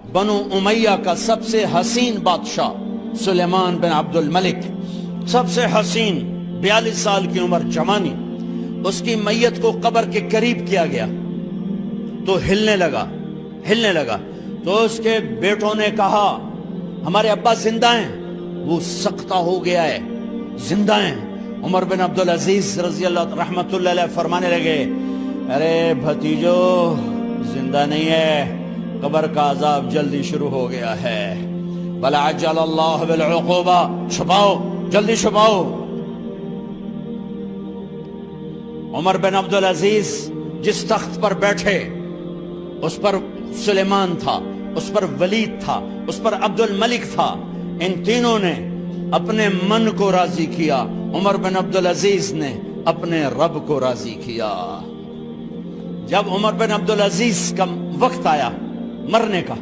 بنو امیہ کا سب سے حسین بادشاہ سلیمان بن عبد الملک، سب سے حسین، 42 سال کی عمر، جوانی، اس کی میت کو قبر کے قریب کیا گیا تو ہلنے لگا تو اس کے بیٹوں نے کہا ہمارے ابا زندہ ہیں، وہ سختہ ہو گیا ہے، زندہ ہیں۔ عمر بن عبدالعزیز رضی اللہ رحمت اللہ علیہ فرمانے لگے ارے بھتیجو زندہ نہیں ہے، قبر کا عذاب جلدی شروع ہو گیا ہے، بل عجل اللہ بالعقوبہ، چھپاؤ، جلدی چھپاؤ۔ عمر بن عبدالعزیز جس تخت پر بیٹھے اس پر سلیمان تھا، اس پر ولید تھا، اس پر عبد الملک تھا، ان تینوں نے اپنے من کو راضی کیا، عمر بن عبدالعزیز نے اپنے رب کو راضی کیا۔ جب عمر بن عبدالعزیز کا وقت آیا مرنے کا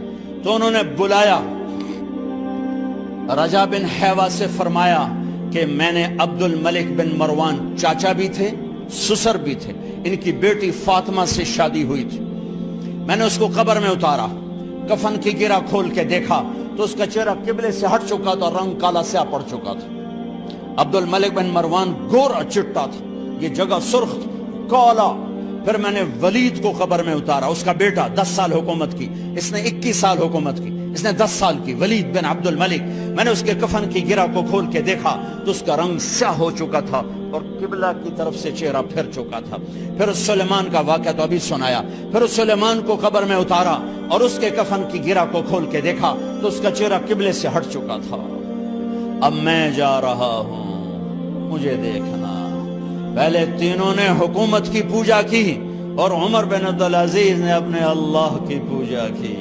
تو انہوں نے بلایا رجا بن حیوہ سے، فرمایا کہ میں نے عبد الملک بن مروان، چاچا بھی تھے سسر بھی تھے، ان کی بیٹی فاطمہ سے شادی ہوئی تھی، میں نے اس کو قبر میں اتارا، کفن کی گرہ کھول کے دیکھا تو اس کا چہرہ قبلے سے ہٹ چکا تھا، رنگ کالا سیاہ پڑ چکا تھا۔ عبد الملک بن مروان گورا چٹا تھا، یہ جگہ سرخ کالا۔ پھر میں نے ولید کو قبر میں اتارا، اس کا بیٹا 10 سال حکومت کی، اس نے 21 سال حکومت کی، اس نے 10 سال کی، ولید بن عبد الملک۔ میں نے اس کے کفن کی گرہ کو کھول کے دیکھا تو اس کا رنگ سیاہ ہو چکا تھا اور قبلہ کی طرف سے چہرہ پھر چکا تھا۔ پھر سلیمان کا واقعہ تو ابھی سنایا، پھر سلیمان کو قبر میں اتارا اور اس کے کفن کی گرہ کو کھول کے دیکھا تو اس کا چہرہ قبلے سے ہٹ چکا تھا۔ اب میں جا رہا ہوں، مجھے دیکھنا۔ پہلے تینوں نے حکومت کی پوجا کی اور عمر بن عبدالعزیز نے اپنے اللہ کی پوجا کی۔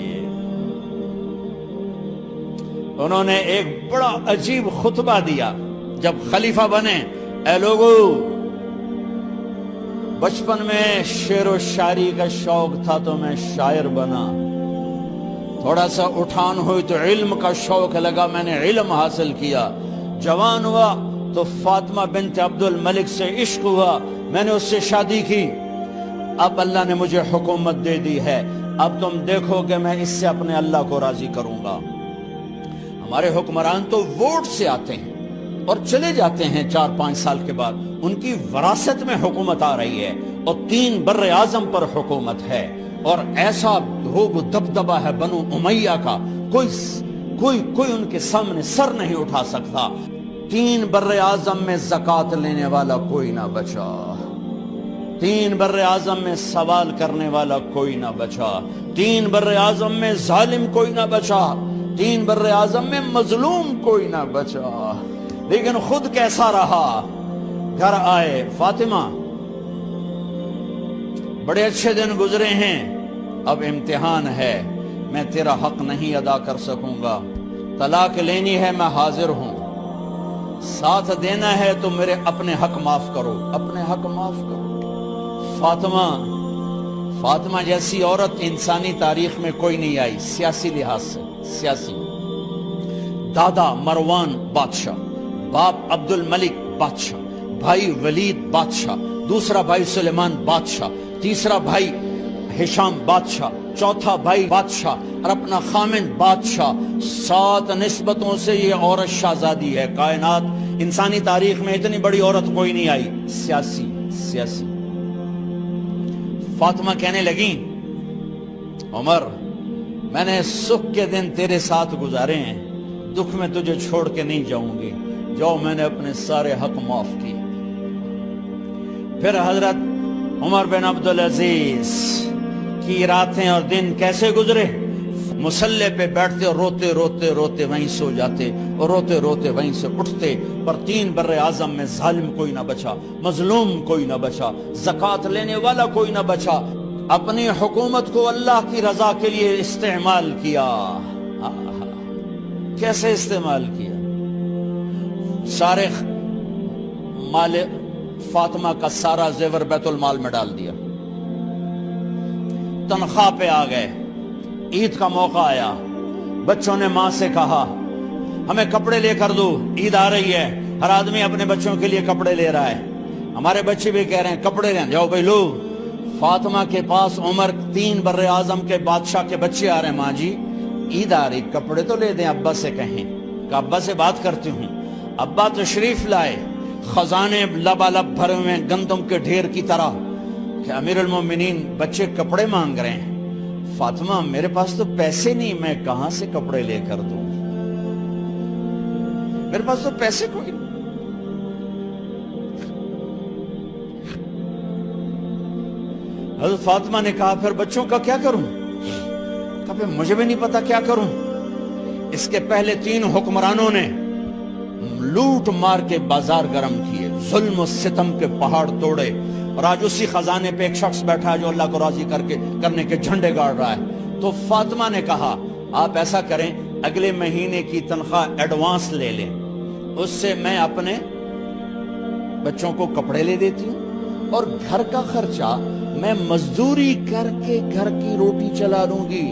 انہوں نے ایک بڑا عجیب خطبہ دیا جب خلیفہ بنے، اے لوگو، بچپن میں شعر و شاعری کا شوق تھا تو میں شاعر بنا، تھوڑا سا اٹھان ہوئی تو علم کا شوق لگا، میں نے علم حاصل کیا، جوان ہوا تو فاطمہ بنت عبد الملک سے عشق ہوا، میں نے اس سے شادی کی، اب اللہ نے مجھے حکومت دے دی ہے، اب تم دیکھو کہ میں اس سے اپنے اللہ کو راضی کروں گا۔ ہمارے حکمران تو ووٹ سے آتے ہیں اور چلے جاتے ہیں 4-5 سال کے بعد، ان کی وراثت میں حکومت آ رہی ہے اور 3 بر اعظم پر حکومت ہے، اور ایسا روب و دبدبہ ہے بنو امیہ کا، کوئی ان کے سامنے سر نہیں اٹھا سکتا۔ 3 بر اعظم میں زکوٰۃ لینے والا کوئی نہ بچا، 3 بر اعظم میں سوال کرنے والا کوئی نہ بچا، 3 بر اعظم میں ظالم کوئی نہ بچا، 3 بر اعظم میں مظلوم کوئی نہ بچا۔ لیکن خود کیسا رہا؟ گھر آئے، فاطمہ بڑے اچھے دن گزرے ہیں، اب امتحان ہے، میں تیرا حق نہیں ادا کر سکوں گا، طلاق لینی ہے میں حاضر ہوں، ساتھ دینا ہے تو میرے اپنے حق معاف کرو، اپنے حق معاف کرو۔ فاطمہ جیسی عورت انسانی تاریخ میں کوئی نہیں آئی، سیاسی لحاظ سے، سیاسی۔ دادا مروان بادشاہ، باپ عبد الملک بادشاہ، بھائی ولید بادشاہ، دوسرا بھائی سلیمان بادشاہ، تیسرا بھائی ہشام بادشاہ، چوتھا بھائی بادشاہ اور اپنا خامند بادشاہ، 7 نسبتوں سے یہ عورت شہزادی ہے۔ کائنات انسانی تاریخ میں اتنی بڑی عورت کوئی نہیں آئی، سیاسی۔ فاطمہ کہنے لگیں عمر، میں نے سکھ کے دن تیرے ساتھ گزارے ہیں، دکھ میں تجھے چھوڑ کے نہیں جاؤں گی، جاؤ میں نے اپنے سارے حق معاف کیے۔ پھر حضرت عمر بن عبدالعزیز کی راتیں اور دن کیسے گزرے؟ مسلح پہ بیٹھتے اور روتے وہیں سو جاتے اور روتے وہیں سے اٹھتے، پر 3 بر اعظم میں ظالم کوئی نہ بچا، مظلوم کوئی نہ بچا، زکوٰۃ لینے والا کوئی نہ بچا، اپنی حکومت کو اللہ کی رضا کے لیے استعمال کیا۔ کیسے استعمال کیا؟ سارے مال فاطمہ کا سارا زیور بیت المال میں ڈال دیا، تنخواہ پہ آ گئے، عید کا موقع آیا، بچوں نے ماں سے کہا ہمیں کپڑے لے کر دو، عید آ رہی ہے، ہر آدمی اپنے بچوں کے لیے کپڑے لے رہا ہے، ہمارے بچے بھی کہہ رہے ہیں کپڑے لیں، جاؤ بھائی لو۔ فاطمہ کے پاس عمر 3 بر اعظم کے بادشاہ کے بچے آ رہے ہیں، ماں جی عید آ رہی، کپڑے تو لے دیں، ابا سے کہیں کہ ابا سے بات کرتی ہوں۔ ابا تشریف لائے، خزانے لبالب بھرے ہوئے گندم کے ڈھیر کی طرح کہ امیر المومنین بچے کپڑے مانگ رہے ہیں۔ فاطمہ میرے پاس تو پیسے نہیں، میں کہاں سے کپڑے لے کر دوں، میرے پاس تو پیسے کوئی نہیں۔ حضرت فاطمہ نے کہا پھر بچوں کا کیا کروں؟ کہا پھر مجھے بھی نہیں پتا کیا کروں۔ اس کے پہلے 3 حکمرانوں نے لوٹ مار کے بازار گرم کیے، ظلم و ستم کے پہاڑ توڑے، اور آج اسی خزانے پہ ایک شخص بیٹھا ہے جو اللہ کو راضی کرنے کے جھنڈے گاڑ رہا ہے۔ تو فاطمہ نے کہا آپ ایسا کریں، اگلے مہینے کی تنخواہ ایڈوانس لے لیں، اس سے میں اپنے بچوں کو کپڑے لے دیتی ہوں، اور گھر کا خرچہ میں مزدوری کر کے گھر کی روٹی چلا لوں گی۔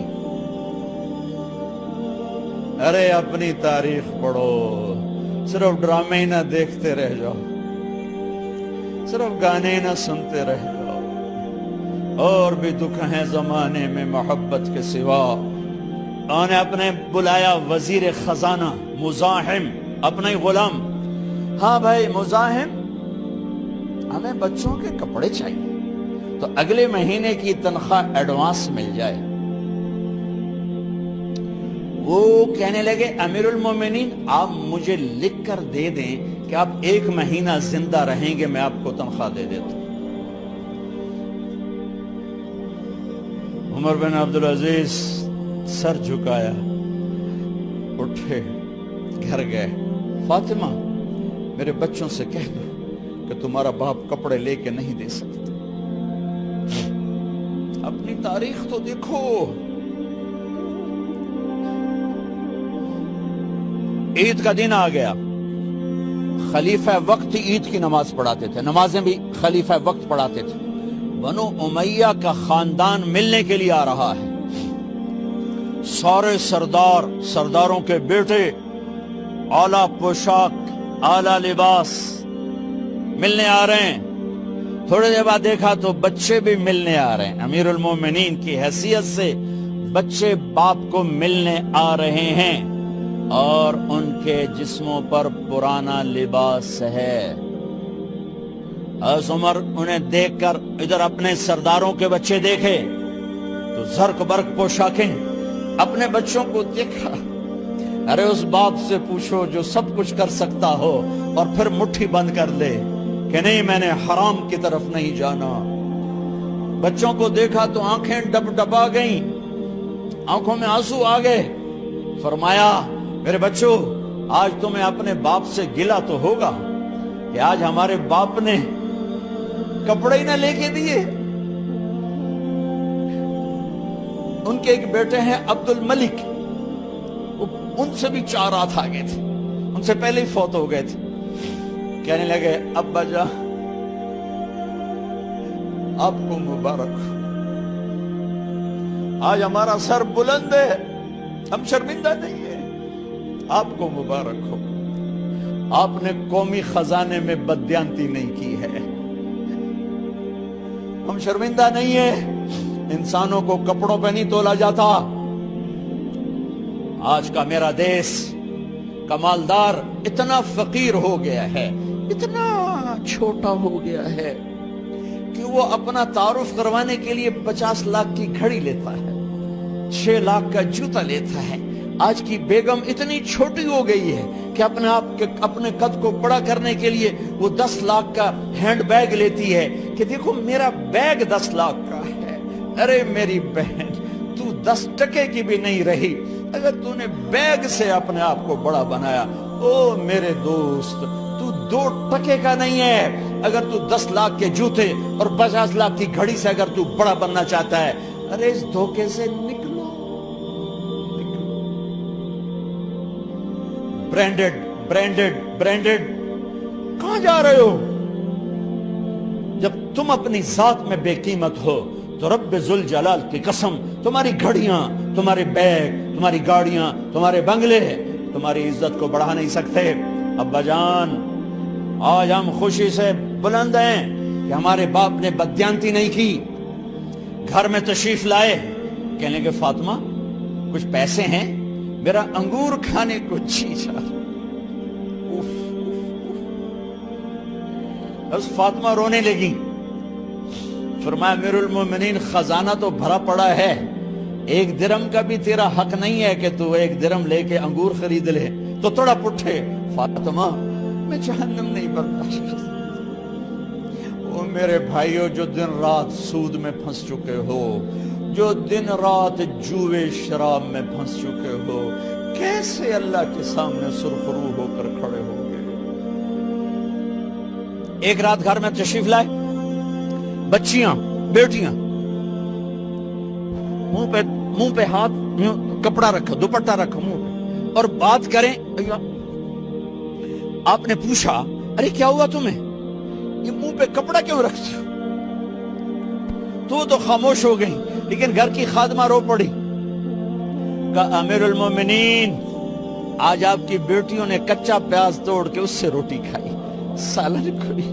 ارے اپنی تاریخ پڑھو، صرف ڈرامے نہ دیکھتے رہ جاؤ، صرف گانے نہ سنتے رہ جاؤ، اور بھی دکھ ہیں زمانے میں محبت کے سوا۔ انہوں نے اپنے بلایا وزیر خزانہ مزاحم، اپنا ہی غلام، ہاں بھائی مزاحم ہمیں بچوں کے کپڑے چاہیے، تو اگلے مہینے کی تنخواہ ایڈوانس مل جائے۔ وہ کہنے لگے امیر المومنین آپ مجھے لکھ کر دے دیں کہ آپ 1 مہینہ زندہ رہیں گے، میں آپ کو تنخواہ دے دیتا ہوں۔ عمر بن عبدالعزیز سر جھکایا، اٹھے، گھر گئے۔ فاطمہ میرے بچوں سے کہہ دو کہ تمہارا باپ کپڑے لے کے نہیں دے سکتا۔ اپنی تاریخ تو دیکھو۔ عید کا دن آ گیا، خلیفہ وقت عید کی نماز پڑھاتے تھے، نمازیں بھی خلیفہ وقت پڑھاتے تھے۔ بنو امیہ کا خاندان ملنے کے لیے آ رہا ہے، سارے سرداروں کے بیٹے اعلیٰ پوشاک، اعلیٰ لباس ملنے آ رہے ہیں۔ تھوڑے دیر بعد دیکھا تو بچے بھی ملنے آ رہے ہیں، امیر المومنین کی حیثیت سے بچے باپ کو ملنے آ رہے ہیں، اور ان کے جسموں پر پرانا لباس ہے۔ حضرت عمر انہیں دیکھ کر ادھر اپنے سرداروں کے بچے دیکھے تو زرق برق پوشاکیں، اپنے بچوں کو دیکھا۔ ارے اس باپ سے پوچھو جو سب کچھ کر سکتا ہو اور پھر مٹھی بند کر لے کہ نہیں میں نے حرام کی طرف نہیں جانا۔ بچوں کو دیکھا تو آنکھیں ڈب ڈبا گئیں، آنکھوں میں آنسو آ گئے۔ فرمایا میرے بچوں آج تمہیں اپنے باپ سے گلہ تو ہوگا کہ آج ہمارے باپ نے کپڑے ہی نہ لے کے دیے۔ ان کے ایک بیٹے ہیں عبد الملک، ان سے بھی 4 ہاتھ آگے تھے، ان سے پہلے ہی فوت ہو گئے تھے۔ کہنے لگے ابا جان آپ کو مبارک، آج ہمارا سر بلند ہے، ہم شرمندہ نہیں ہیں، آپ کو مبارک ہو، آپ نے قومی خزانے میں بددیانتی نہیں کی ہے، ہم شرمندہ نہیں ہیں۔ انسانوں کو کپڑوں پہ نہیں تولا جاتا۔ آج کا میرا دیس کا مالدار اتنا فقیر ہو گیا ہے، اتنا چھوٹا ہو گیا ہے کہ وہ اپنا تعارف کروانے کے لیے 50 لاکھ کی گھڑی لیتا ہے، 6 لاکھ کا جوتا لیتا ہے۔ آج کی بیگم اتنی چھوٹی ہو گئی ہے کہ اپنے قد کو بڑا کرنے کے لیے وہ 10 لاکھ کا ہینڈ بیگ لیتی ہے کہ دیکھو میرا بیگ 10 لاکھ کا ہے۔ ارے میری بہن تو 10 ٹکے کی بھی نہیں رہی اگر تو نے بیگ سے اپنے آپ کو بڑا بنایا۔ او میرے دوست تو 2 ٹکے کا نہیں ہے اگر تو 10 لاکھ کے جوتے اور 50 لاکھ کی گھڑی سے اگر تو بڑا بننا چاہتا ہے۔ ارے اس دھوکے سے نکلو۔ برینڈڈ کہاں جا رہے ہو؟ جب تم اپنی ذات میں بے قیمت ہو تو رب ذوالجلال کی قسم تمہاری گھڑیاں، تمہارے بیگ، تمہاری گاڑیاں، تمہارے بنگلے تمہاری عزت کو بڑھا نہیں سکتے۔ ابا جان آج ہم خوشی سے بلند ہیں کہ ہمارے باپ نے بددیانتی نہیں کی۔ گھر میں تشریف لائے، کہنے لگے فاطمہ کچھ پیسے ہیں، میرا انگور کھانے کو جی چاہ۔ بس فاطمہ رونے لگی، فرمایا امیر المومنین خزانہ تو بھرا پڑا ہے، 1 درم کا بھی تیرا حق نہیں ہے کہ تو 1 درم لے کے انگور خرید لے۔ تو تھوڑا پٹھے، فاطمہ میں جہنم نہیں برداشت کر سکتا۔ وہ میرے بھائیو جو دن رات سود میں پھنس چکے ہو، جو دن رات جوے شراب میں پھنس چکے ہو، کیسے اللہ کے سامنے سرخرو ہو کر کھڑے ہو گئے؟ ایک رات گھر میں تشریف لائے، بچیاں بیٹیاں، منہ پہ ہاتھ کپڑا رکھا، دوپٹہ رکھا منہ پہ، اور بات کریں۔ آپ نے پوچھا ارے کیا ہوا تمہیں، یہ منہ پہ کپڑا کیوں رکھتی ہو؟ تو خاموش ہو گئی، لیکن گھر کی خادمہ رو پڑی، کہا امیر المومنین آج آپ کی بیٹیوں نے کچا پیاز توڑ کے اس سے روٹی کھائی، سالن کھائی،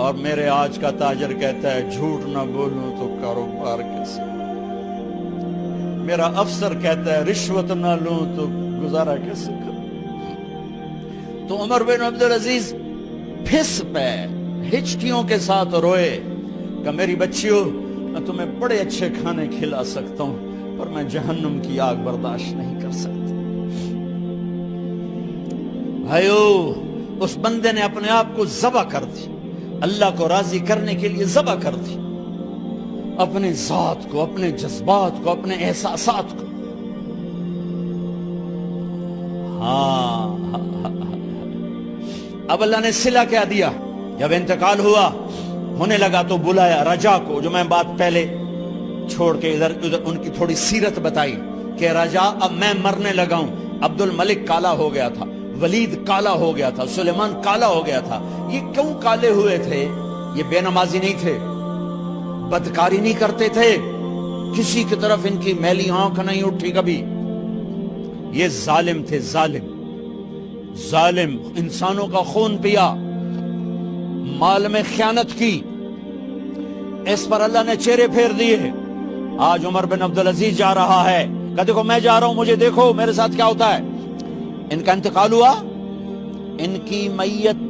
اور میرے آج کا تاجر کہتا ہے جھوٹ نہ بولوں تو کاروبار کیسے، میرا افسر کہتا ہے رشوت نہ لوں تو گزارا کیسے کروں۔ تو عمر بن عبدالعزیز پھس پہ ہچکیوں کے ساتھ روئے کہ میری بچیوں میں تمہیں بڑے اچھے کھانے کھلا سکتا ہوں، پر میں جہنم کی آگ برداشت نہیں کر سکتا۔ بھائیو، اس بندے نے اپنے آپ کو ذبح کر دی، اللہ کو راضی کرنے کے لیے ذبح کر دی، اپنے ذات کو، اپنے جذبات کو، اپنے احساسات کو۔ اب اللہ نے صلہ کیا دیا، جب انتقال ہونے لگا تو بلایا رجا کو، جو میں بات پہلے چھوڑ کے ادھر ان کی تھوڑی سیرت بتائی کہ رجا اب میں مرنے لگا ہوں۔ عبد الملک کالا ہو گیا تھا، ولید کالا ہو گیا تھا، سلیمان کالا ہو گیا تھا۔ یہ کیوں کالے ہوئے تھے؟ یہ بے نمازی نہیں تھے، بدکاری نہیں کرتے تھے، کسی کی طرف ان کی میلی آنکھ نہیں اٹھی کبھی۔ یہ ظالم تھے، ظالم، انسانوں کا خون پیا، مال میں خیانت کی، اس پر اللہ نے چہرے پھیر دیے۔ آج عمر بن عبدالعزیز جا رہا ہے کہ دیکھو میں جا رہا ہوں، مجھے دیکھو میرے ساتھ کیا ہوتا ہے۔ ان کا انتقال ہوا، ان کی میت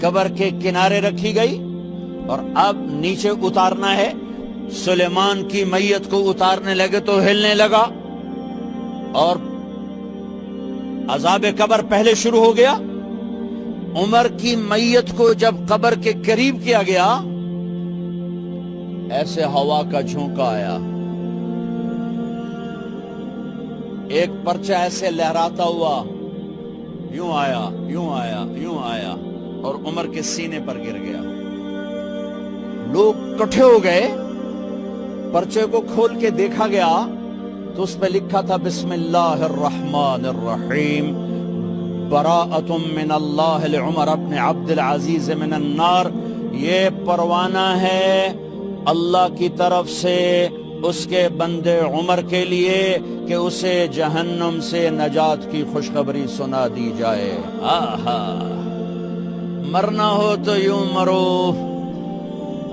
قبر کے کنارے رکھی گئی، اور اب نیچے اتارنا ہے۔ سلیمان کی میت کو اتارنے لگے تو ہلنے لگا، اور عذاب قبر پہلے شروع ہو گیا۔ عمر کی میت کو جب قبر کے قریب کیا گیا، ایسے ہوا کا جھونکا آیا، ایک پرچہ ایسے لہراتا ہوا، یوں آیا، یوں آیا، یوں آیا، اور عمر کے سینے پر گر گیا۔ لوگ کٹھے ہو گئے، پرچے کو کھول کے دیکھا گیا تو اس پہ لکھا تھا بسم اللہ الرحمن الرحیم، براءۃ من اللہ لعمر بن عبد العزیز من النار۔ یہ پروانہ ہے اللہ کی طرف سے اس کے بندے عمر کے لیے کہ اسے جہنم سے نجات کی خوشخبری سنا دی جائے۔ آہا، مرنا ہو تو یوں مرو،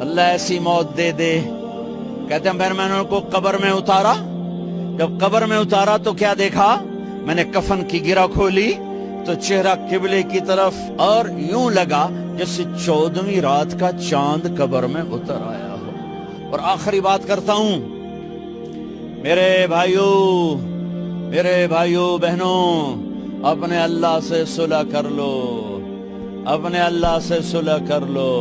اللہ ایسی موت دے دے۔ کہتے ہیں پھر میں نے ان کو قبر میں اتارا، جب قبر میں اتارا تو کیا دیکھا؟ میں نے کفن کی گرہ کھولی تو چہرہ قبلے کی طرف، اور یوں لگا جیسے 14ویں رات کا چاند قبر میں اتر آیا ہو۔ اور آخری بات کرتا ہوں، میرے بھائیوں بہنوں، اپنے اللہ سے صلح کر لو، اپنے اللہ سے صلح کر لو۔